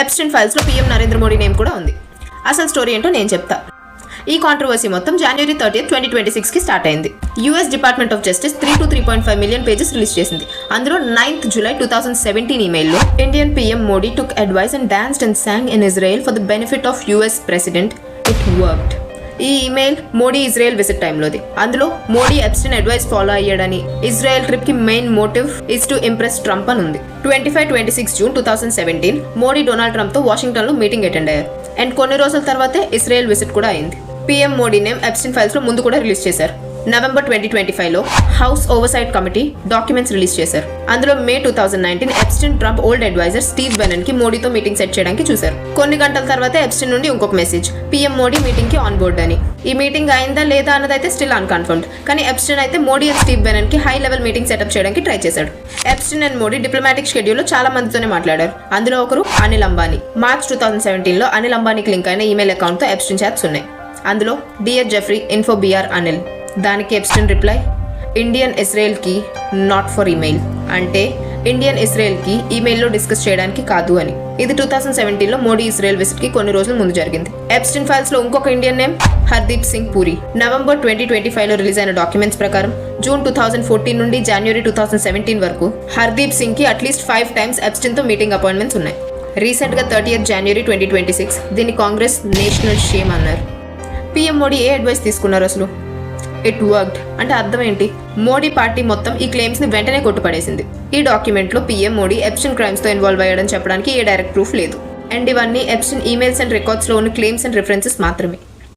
Epstein ఫైల్స్లో PM Narendra Modi name కూడా ఉంది. అసలు స్టోరీ ఏంటో నేను చెప్తా. ఈ కాంట్రవర్సీ మొత్తం January 30th, 2026కి స్టార్ట్ అయింది. US department of justice 3 to 3.5 million pages release చేసింది. అందులో 9th July 2017 ఈమెయిల్లో Indian PM Modi took advice and danced and sang in Israel for the benefit of US president. It worked. ఈ email Modi Israel visit టైంలోది. అందులో Modi Epstein advice follow అయ్యాడని, Israel trip కి main motive is to impress Trump అని ఉంది. 25-26 June 2017 Modi Donald Trump తో Washington లో meeting attend అయ్యారు. అండ్ కొన్ని రోజుల తర్వాతే ఇజ్రాయెల్ విజిట్ కూడా అయింది. PM Modi name Epstein files లో ముందు కూడా రిలీజ్ చేశారు. November 2025లో house oversight committee documents release చేశారు. అందులో May 2019 Epstein Trump old adviser Steve Bannon కి మోడీతో మీటింగ్ సెట్ చేయడానికి చూశారు. కొన్ని గంటల తర్వాత ఎప్స్టీన్ నుండి ఇంకొక మెసేజ్, పీఎం మోడీ మీటింగ్ కి ఆన్ బోర్డ్ అని. ఈ మీటింగ్ అయిందా లేదా అన్నదైతే స్టిల్ అన్కన్ఫర్మ్డ్. కానీ ఎప్స్టీన్ అయితే మోడీ అండ్ స్టీవ్ బెనన్ కి హై లెవెల్ మీటింగ్ సెటప్ చేయడానికి ట్రై చేశాడు. Epstein and Modi diplomatic schedule లో చాలా మందితోనే మాట్లాడారు. అందులో ఒకరు అనిల్ అంబానీ. March 2017లో అనిల్ అంబానీకి లింక్ అయిన ఈమెయిల్ అకౌంట్ తో ఎప్స్టీన్ చాట్స్ ఉన్నాయి. అందులో dear Jeffrey info BR Anil. దానికి ఎప్స్టీన్ రిప్లై, ఇండియన్ ఇజ్రాయెల్ కి నాట్ ఫర్ ఈమెయిల్. అంటే ఇండియన్ ఇజ్రాయెల్ కి ఈమెయిల్లో డిస్కస్ చేయడానికి కాదు అని. ఇది 2017లో మోడీ ఇజ్రాయెల్ విజిట్ కి కొన్ని రోజుల ముందు జరిగింది. ఎప్స్టీన్ ఫైల్స్ లో ఇంకొక Indian name Hardeep Singh Puri. November 2025లో రిలీజ్ అయిన డాక్యుమెంట్స్ ప్రకారం June 2014 నుండి January 2017 వరకు హర్దీప్ సింగ్ కి అట్లీస్ట్ 5 times ఎప్స్టీన్ తో మీటింగ్ అపాయింట్మెంట్స్ ఉన్నాయి. రీసెంట్ గా 30th January 2026 దీన్ని కాంగ్రెస్ నేషనల్ షేమ్ అన్నారు. పీఎం మోడీ ఏ అడ్వైస్ తీసుకున్నారు అసలు? ఇట్ వర్క్డ్ అంటే అర్థం ఏంటి? మోడీ పార్టీ మొత్తం ఈ క్లెయిమ్స్ ని వెంటనే కొట్టుపడేసింది. ఈ డాక్యుమెంట్ లో పీఎం మోడీ ఎప్స్టీన్ క్రైమ్స్ తో ఇన్వాల్వ్ అయ్యాడని చెప్పడానికి ఏ డైరెక్ట్ ప్రూఫ్ లేదు. అండ్ ఇవన్నీ ఎప్స్టీన్ ఈమెయిల్స్ అండ్ రికార్డ్స్ లో ఉన్న క్లెయిమ్స్ అండ్ రిఫరెన్సెస్ మాత్రమే.